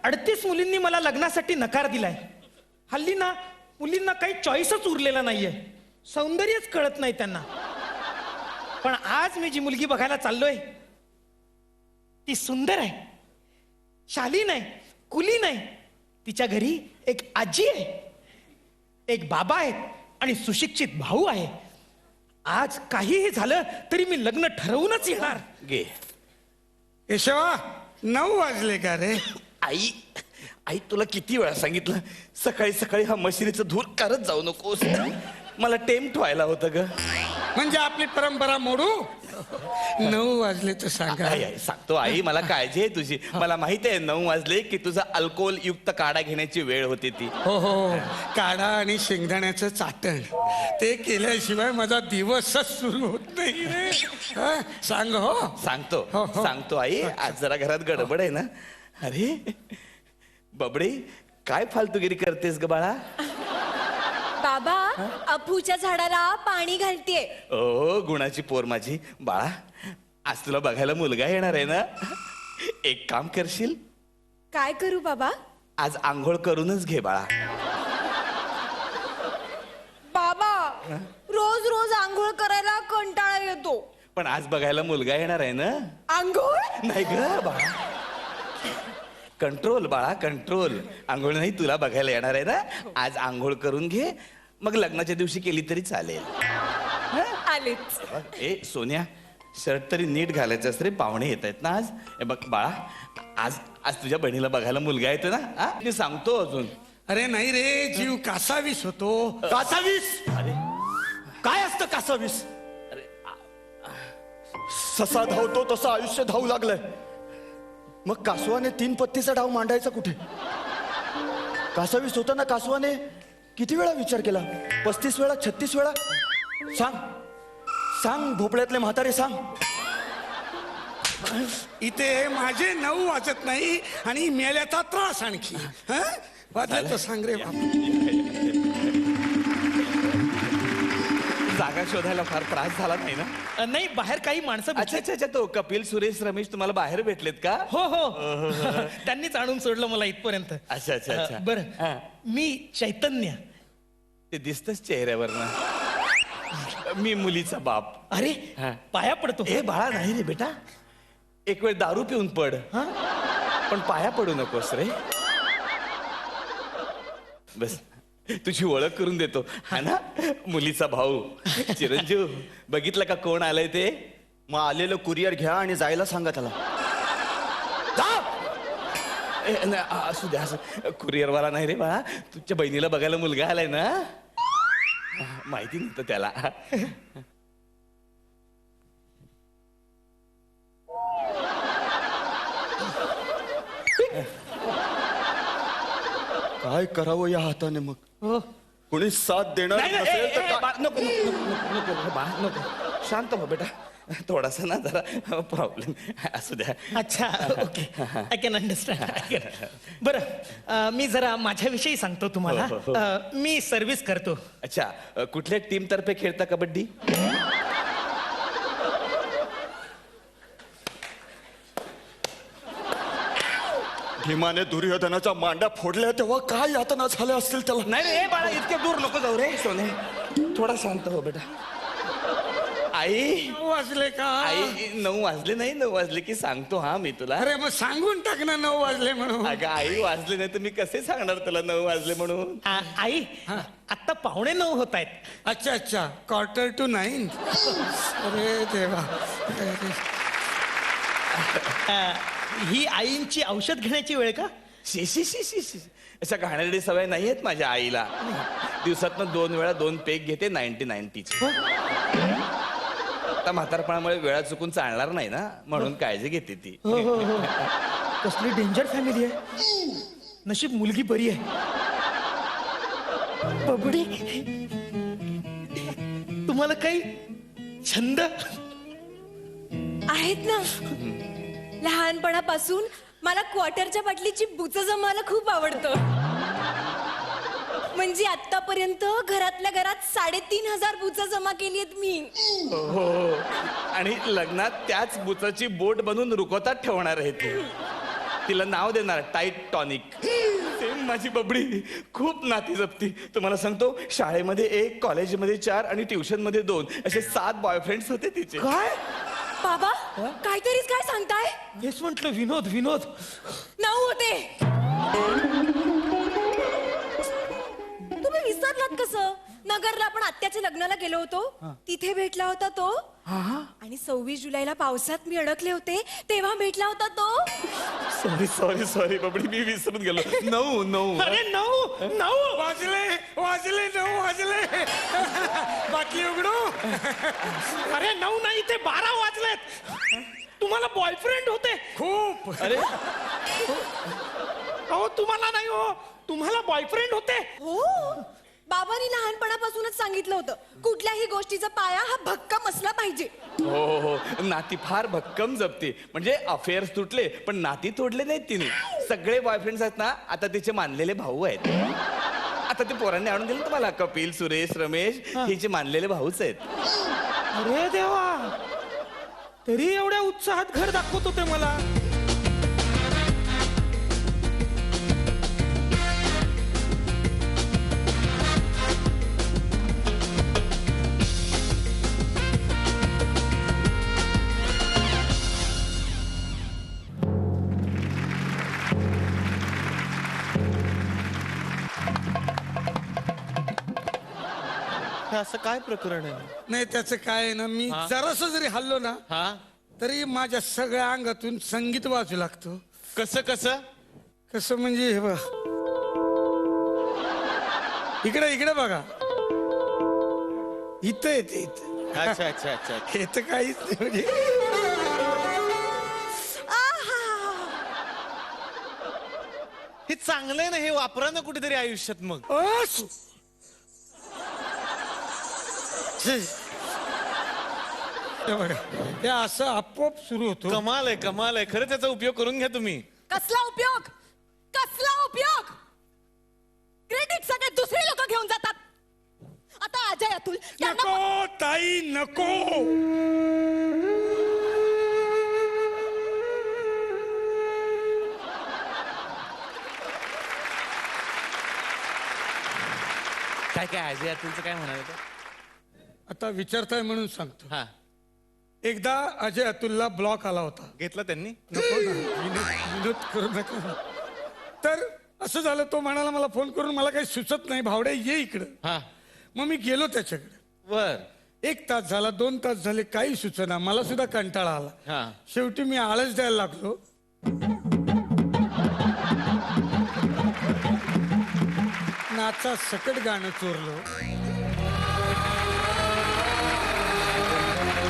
38 मुलींनी मला लग्नासाठी नकार दिलाय. हल्ली ना मुलींना काही चॉईसच उरलेला नाहीये, सौंदर्यच कळत नाही त्यांना. पण आज मी जी मुलगी बघायला चाललोय ती सुंदर आहे, शालीन आहे, कुलीन आहे. तिच्या घरी एक आजी आहे, एक बाबा आहेत आणि सुशिक्षित भाऊ आहे. आज काहीही झालं तरी मी लग्न ठरवूनच येणार. गे केशवा, 9 वाजले का रे? आई, आई तुला किती वेळा सांगितलं सकाळी सकाळी हा मशिनीचं धूर करत जाऊ नकोस. मला टेम्प्ट व्हायला होतं ग. म्हणजे आपली परंपरा मोडू? 9 वाजले तर सांगा. आई, आई सांगतो आई, मला काळजी आहे तुझी. मला माहिती आहे 9 वाजले की तुझा अल्कोहोल युक्त काढा घेण्याची वेळ होती ती. हो हो, काढा आणि शेंगदाण्याचं चाटण ते केल्याशिवाय माझा दिवसच सुरू होत नाही रे. सांग. हो सांगतो हो, हो. सांगतो आई. आज जरा घरात गडबड आहे ना. अरे बबडे, काय फालतूगिरी करतेस ग बाळा? बाबा, अफूच्या झाडाला पाणी घालतेय. ओ गुणाची पोर माझी. बाळा, आज तुला बघायला मुलगा येणार आहे ना. एक काम करशील? काय करू बाबा? आज आंघोळ करूनच घे बाळा. बाबा, रोज रोज आंघोळ करायला कंटाळा येतो. पण आज बघायला मुलगा येणार आहे ना. आंघोळ नाही ग बाळा, कंट्रोल बाळा, कंट्रोल. आंघोळ नाही, तुला बघायला येणार आहे ना. आज आंघोळ करून घे, मग लग्नाच्या दिवशी केली तरी चालेल. आलेच. ए सोन्या, शर्ट तरी नीट घालायचं असतं रे, पाहुणे येत आहेत ना आज. हे बघ बाळा, आज आज तुझ्या बहिणीला बघायला मुलगा येतो ना. मी सांगतो अजून. अरे नाही रे, जीव कासावीस होतो. कासावीस? अरे काय असतं कासावीस? अरे ससा धावतो तसं आयुष्य धावू लागलंय. मग कासवाने 3 पत्तीचा डाव मांडायचा कुठे? कासावीस होताना कासवाने किती वेळा विचार केला? 35 वेळा, 36 वेळा? सांग सांग भोपळ्यातले म्हातारे, सांग. इथे माझे 9 वाजत नाही आणि मेल्याचा त्रास आणखी. वाजले तर सांग रे बाबा. जागा शोधायला फार त्रास झाला नाही ना? नाही, बाहेर काही माणसं अच्छा अच्छा अच्छा, तो कपिल, सुरेश, रमेश तुम्हाला बाहेर भेटलेत का? हो हो, त्यांनीच आणून सोडलं मला इथपर्यंत. अच्छा अच्छा अच्छा. बरं, मी चैतन्य. ते दिसतच चेहऱ्यावर ना. मी मुलीचा बाप. अरे हा. पाया पडतो. ए बाळा, नाही रे बेटा, एक वेळ दारू पिऊन पड, पण पाया पडू नकोस रे. बस, तुझी ओळख करून देतो. हा ना, मुलीचा भाऊ चिरंजीव. बघितलं का कोण आलंय ते? मग आलेलं कुरिअर घ्या आणि जायला सांगा त्याला. असू द्या, कुरिअरवाला नाही रे बाळा, तुझ्या बहिणीला बघायला मुलगा आलाय ना. माहिती नव्हतं त्याला. काय करावं या हाताने मग? हो. कोणी साथ देणार नाही, नाही, नसेल तर ए, ए, बाळा, नको नको नको नको बाळा, नको. शांत हो बेटा, थोडासा ना जरा प्रॉब्लेम. असू द्या. अच्छा, ओके, आय कॅन अंडरस्टँड. बरं, मी जरा माझ्याविषयी सांगतो तुम्हाला. हो, हो, मी सर्व्हिस करतो. अच्छा, कुठल्या टीम तर्फे खेळता कबड्डी? भीमाने दुर्योधनाच्या मांड्या फोडल्या तेव्हा काय यातना झाल्या असतील त्याला. नाही रे बाळा, इतके दूर नको जाऊ रे सोने. थोडा शांत हो बेटा. आई 9 वाजले का? आई, 9 वाजले नाही, 9 वाजले की सांगतो हा मी तुला. अरे मग सांगून टाक ना 9 वाजले म्हणून. अगं आई, वाजले नाही तर मी कसे सांगणार तुला 9 वाजले म्हणून. आई, आत्ता 8:45 होत आहेत. अच्छा अच्छा, 8:45. अरे देवा. ही आईंची औषध घेण्याची वेळ का? शी शी शी शी शी. अशा घाणेरडी सवय नाही आहेत माझ्या आईला. दिवसातनं 2 वेळा 2 पेग घेते 90-90ची. आता म्हातारपणामुळे वेळा चुकून चालणार नाही ना, म्हणून काळजी घेते ती. हो हो हो. कसली डेंजर फॅमिली आहे. नशीब मुलगी बरी आहे. बबडी, तुम्हाला काही छंद आहेत ना. लहानपणापासून मला क्वार्टरच्या बाटलीची बुचं जमायला खूप आवडतं. म्हणजे आतापर्यंत घरातल्या घरात 3,500 बुचं जमा केली आहेत मी. हो, आणि लग्नात त्याच बुचाची बोट बनवून रुकवतात ठेवणार आहे ती. तिला नाव देणार टाईट टॉनिक. सेम माझी बबडी खूप नाती जपती. तुम्हाला सांगतो, शाळेमध्ये 1, कॉलेजमध्ये 4 आणि ट्युशनमध्ये 2 असे 7 बॉयफ्रेंड्स होते तिचे. काय बाबा काहीतरीच काय सांगताय. हेच म्हटलं, विनोद विनोद. 9 होते. तुम्ही विसरलात कसं. नगरला आपण आत्याच्या लग्नाला गेलो होतो, तिथे भेटला होता तो. आणि 26 जुलैला पावसात मी अडकले होते, तेव्हा भेटला होता तो. सॉरी सॉरी सॉरी बबडी, मी विसरून गेलो. 9. अरे 9 वाजले 9 वाजले. बाटली उघडू. अरे 9 नाही, ते 12 वाजलेत. तुम्हाला बॉयफ्रेंड होते. खूप. अरे अहो तुम्हाला नाही हो, तुम्हाला बॉयफ्रेंड होते. हो, बाबांनी लहानपणापासूनच सांगितलं होतं, कुठल्याही गोष्टीचा पाया हा भक्कम असला पाहिजे. हो, नाती फार भक्कम जपते. म्हणजे अफेअर्स तुटले पण नाती तोडले नाहीत तिने. सगळे बॉयफ्रेंड्स आहेत ना, आता तिचे मानलेले भाऊ आहेत. आता ते पोरांनी आणून दिलं तुम्हाला, कपिल, सुरेश, रमेश, हिचे मानलेले भाऊच आहेत. अरे देवा, तरी एवढ्या उत्साहात घर दाखवत होते मला. हे असं काय प्रकरण आहे? नाही त्याचं काय आहे ना, मी जरास जरी हल्लो ना हा, तरी माझ्या सगळ्या अंगातून संगीत वाजू लागतो. कसं कसं? कसं म्हणजे हे बघ, इकडे बघा, इथं येते इथं. अच्छा अच्छा अच्छा. हे तर काहीच नाही म्हणजे. हे चांगलं आहे ना, हे वापरा ना कुठेतरी आयुष्यात मग. हे बघा, हे असं आपोआप सुरू होतो. कमाल आहे, कमाल आहे. खरं त्याचा उपयोग करून घ्या तुम्ही. कसला उपयोग, कसला उपयोग. क्रेडिट सगळे दुसरे लोक घेऊन जातात. आता अजय अतुल त्यांना नको ताई नको. काय काय अजय अतुलचं काय म्हणाल? आता विचारताय म्हणून सांगतो. हा, एकदा अजय अतुलला ब्लॉक आला होता. घेतला त्यांनी? नको ना, विनोद करू नका. तर असं झालं, तो म्हणाला मला फोन करून, मला काही सुचत नाही भावड्या, ये इकडं. हा, मग मी गेलो त्याच्याकडे. बर. 1 तास झाला, 2 तास झाले, काही सुचना. मला सुद्धा कंटाळा आला. हा, शेवटी मी आळस द्यायला लागलो. नाचा सकट गाणं चोरलो.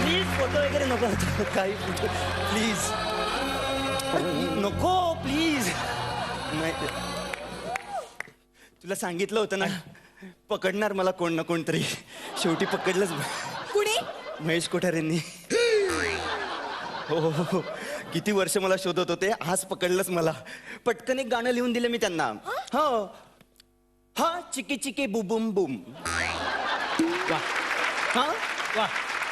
प्लीज फोटो वगैरे नको आता. काही फोटो प्लीज नको, प्लीज. नाही, तुला सांगितलं होतं ना, पकडणार मला कोण ना कोणतरी. शेवटी पकडलंच कुणी. महेश कोठारेंनी. हो, किती वर्ष मला शोधत होते, आज पकडलंच मला. पटकन एक गाणं लिहून दिलं मी त्यांना. हो, हा चिकी चिकी बुबुम बुम. हा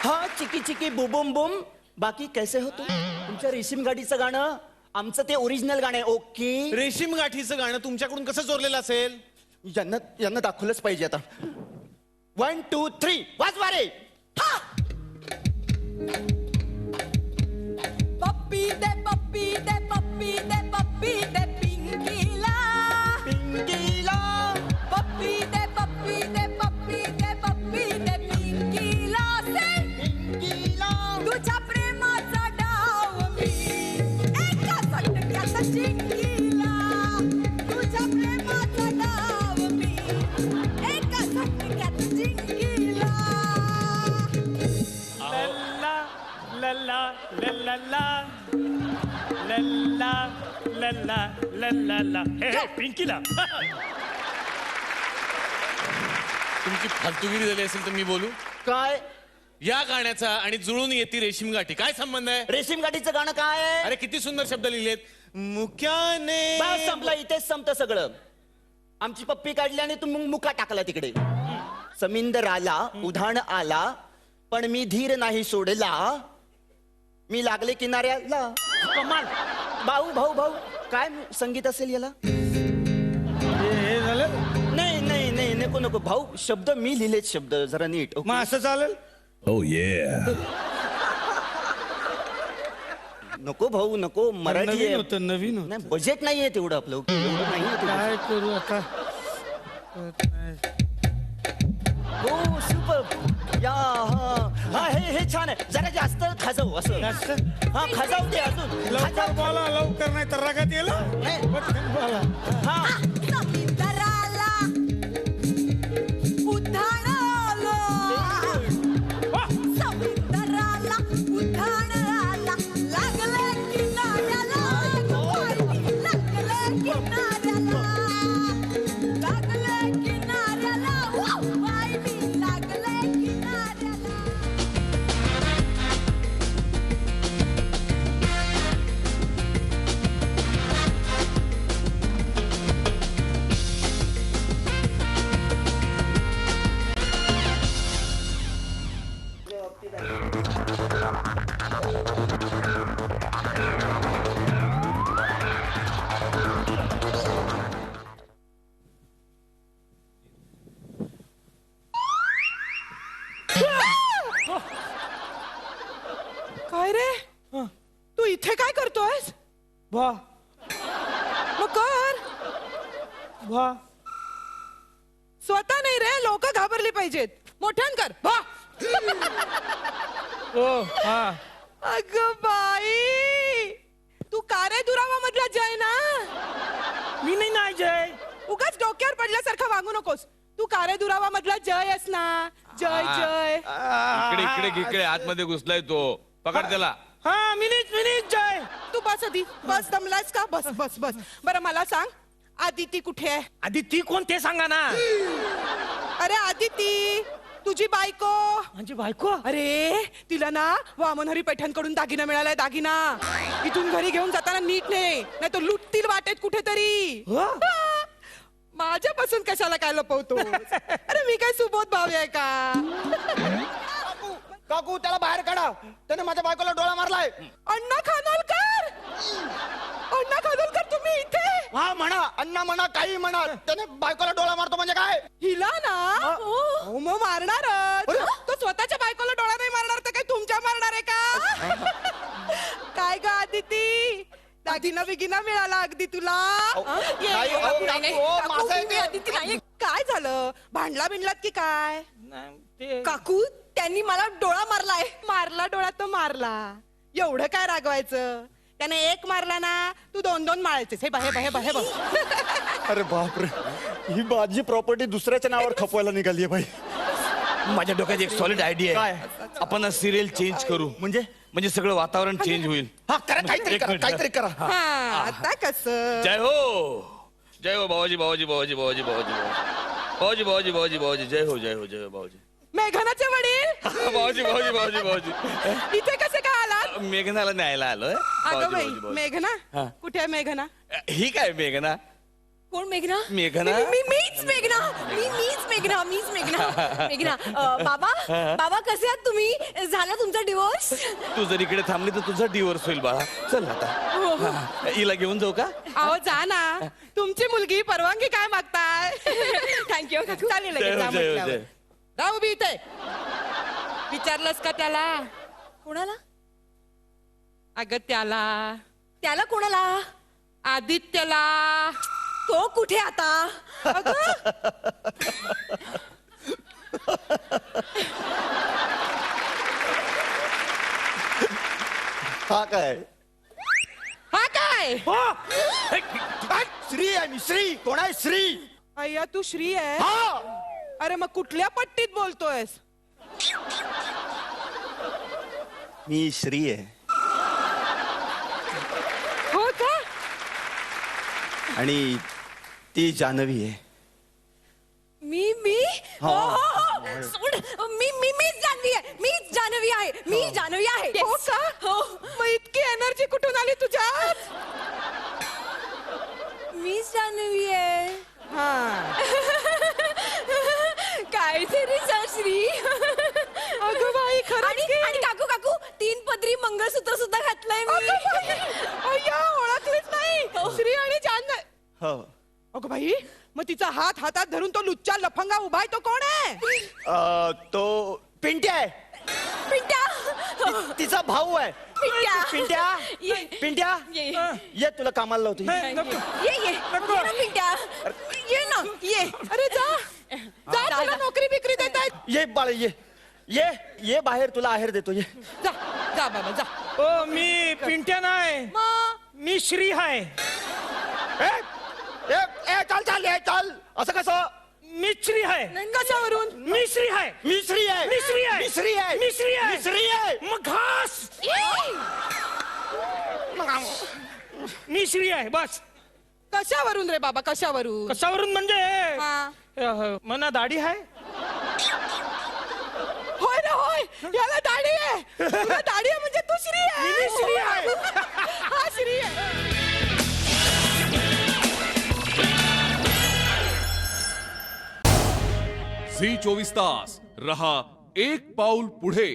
हा चिकी चिकी बुबुम बुम. बाकी कैसे हो तू. तुमच्या रेशीम गाडीचं गाणं, आमचं ते ओरिजिनल गाणं आहे. ओके. रेशीम गाठीचं गाणं तुमच्याकडून कसं चोरलेलं असेल? यांना दाखवलंच पाहिजे आता. 1 2 3 वाजवा रे. पप्पी दे पप्पी दे पप्पी दे पप्पी दे पिंकीला. पिंकीला. पप्पी दे पप्पी दे पप्पी दे पप्पी दे पिंकीला. पिंकीला. तुझ्या प्रेमाचा डाव मी एका झटक्यात जिंकला. तुझ्या प्रेमाचा डाव मी एका झटक्यात जिंकला. लल्ला लल्ला लल्ला लल्ला लल्ला लल्ला. हे पिंकीला. तुमची फालतूगिरी झाली असेल तर मी बोलू. काय या गाण्याचा आणि जुळून येते रेशीम गाठी काय संबंध आहे? रेशीम गाडीचं गाणं काय आहे? अरे किती सुंदर शब्द लिहिलेत. मुक्याने. बस संपलं, इथेच संपतं सगळं. आमची पप्पी काढली आणि तुम्ही मुका टाकला तिकडे. समिंदर आला, उधाण आला, पण मी धीर नाही सोडला. मी लागले किनाऱ्याला. कमाल. भाऊ भाऊ भाऊ काय संगीत असेल याला? हे झालं नाही नाही नाही नको नको भाऊ, शब्द मी लिहिलेत शब्द, जरा नीट. ओके? मग असं चालेल नको भाऊ नको, मराठी नवीन आहे. होतं नवीन होतं नाही बजेट नाहीये तेवढं आपलं. एवढं नाहीये तेवढं. काय करू आता हो सुपर या हा हा हे छान आहे. जरा जास्त खाजव असं. जास्त? हा खाजव ते अजून. लवकर खाजव. बोला लवकर नाही तर रागात येईल नाही. पटकन बोला हा समुद्राला उधाण आलं. समुद्राला उधाण आला. लागले किनाऱ्याला. लागले किनाऱ्याला. लागले किनाऱ्याला. बाई मी लागले किनाऱ्याला. काय रे तू इथे काय करतोयस? वा मग कर. वा स्वतः नाही रे, लोक घाबरली पाहिजेत. मोठ्यान कर. वा. ओ हा अग बाई, तू कारे दुरावा मधला जय ना? मी नाही ना जय. उगाच डोक्यावर पडल्यासारखं वागू नकोस. तू कारे दुरावा मधला जय आहेस ना? जय जय. इकडे इकडे इकडे आतमध्ये घुसलाय तो. पकड त्याला. हा मिनीच जय. तू बस आधी. बस दमलास का? बस बस बस. बरं मला सांग, आदिती कुठे आहे? आधी ती कोण ते सांगा ना. अरे आदिती, तुझी बायको. म्हणजे बायको. अरे तिला ना वामनहरी पैठणकडून दागिना मिळालाय. दागिना इथून घरी घेऊन जाताना नीट नाही तर लुटतील वाटेत कुठेतरी. हो? माझ्यापासून कशाला काय लपवतो? अरे मी काय सुबोध भावी आहे का? काकू त्याला बाहेर काढा, त्याने माझ्या बायकोला डोळा मारलाय. अण्णा खानोलकर. अण्णा खानोलकर तुम्ही इथे? हा म्हणा, अण्णा म्हणा, काही म्हणा, त्याने बायकोला डोळा मारतो म्हणजे काय? हिला ना हो मग मारणारच. तो स्वतःच्या बायकोला डोळा नाही मारणार तर काय तुमच्या मारणार आहे का? काय ग आदिती, दागिना बिगिना मिळाला अगदी तुला? ये, नाही, ये, काकू, नाही, नाही, काकू, काकू, माझं आहे तुम्ही ते. आदिती नाही. काय झालं? भांडला बिंडलात की काय? नाही, ते काकू त्यांनी मला डोळा मारलाय. मारला डोळा तो मारला. एवढं काय रागवायचं? त्याने एक मारला ना, तू दोन दोन मारायचेस. हे बघ हे बघ हे बघ. अरे बापरे, ही माझी प्रॉपर्टी दुसऱ्याच्या नावावर खपवायला निघाली बाई. माझ्या डोक्यात एक सॉलिड आयडिया आहे. आपण सिरियल चेंज करू. म्हणजे सगळं वातावरण चेंज होईल. हा करा, काहीतरी एक करा, मिनिट. काहीतरी करा. हा आता कसं? जय हो बाबाजी बाबाजी बाबाजी बाबाजी बाबाजी बाबाजी बाबाजी बाबाजी बाबाजी जय हो जय हो जय हो बाबाजी. मेघनाचे वडील बाबाजी बाबाजी बाबाजी बाबाजी. इथे कसे काय आलात? मेघनाला न्यायला आलोय. अगं बाई, बाबाजी. मेघना हा. कुठे आहे मेघना? ही काय मेघना? कोण मेघना? मेघना? मीच मेघना. मीच मेघना. बाबा कसे आहात तुम्ही? झाला तुमचा डिवोर्स? तू जर इकडे थांबली तर तुझा डिवोर्स होईल बाळा. चल आता. हिला घेऊन जाऊ का? अहो जा ना, तुमची मुलगी परवानगी काय मागताय? थँक्यू काकू. चालेल जय लगेच हो, जा जय हो, म्हटल्यावर. जय. राहू बी इथे. विचारलंस का त्याला? कोणाला? अगं त्याला, त्याला कोणाला? आदित्यला. तो कुठे आता? हा काय? हा काय? श्री आहे मी. श्री कोण आहे? श्री. अय्या तू श्री आहे? हा अरे मग कुठल्या पट्टीत बोलतोयस? मी श्री आहे. हो का? आणि ती जानवी आहे. मी हा. सोड. मीच जानवी आहे. मी जानवी आहे. हो का? हो. मग इतकी एनर्जी कुठून आली तुझ्यात? मीच जानवी आहे. हा काहीतरी श्री. अगं बाई खरं आणि काकू 3 पदरी मंगळसूत्र सुद्धा घातलंय मी. अय्या ओळखलीच नाही. श्री हो अगं बाई मग तिचा हात हातात धरून तो लुच्चा लफंगा उभाय तो कोण आहे तो पिंट्या आहे पिंट्या तिचा भाऊ आहे पिंट्या पिंट्या ये. पिंट्या ये. ये तुला कामाला लावतो नाही, नको. ये ये नको. ये ना पिंट्या ये ना ये अरे जा जा तुला नोकरी बिक्री देत आहेत ये बाळ ये ये ये बाहेर तुला आहेर देतो ये जा जा बाबा जा ओ मी पिंट्या नाही मग मी श्री हाय ए, ए, ए, चल चल ए, चल असं कसं मी श्री हाय कशावरून मी श्री हाय मिसरी आहे मिसरी आहे. मिसरी आहे मिसरी आहे. मिसरी आहे मग घास मी श्री आहे बस कशावरून रे बाबा कशावरून कशावरून म्हणजे हा. मना दाढी आहे होय रे होय याला दाढी आहे तुला दाढी आहे म्हणजे तू श्री आहे मी श्री आहे. हा श्री आहे झी 24 तास रहा एक पाऊल पुढे.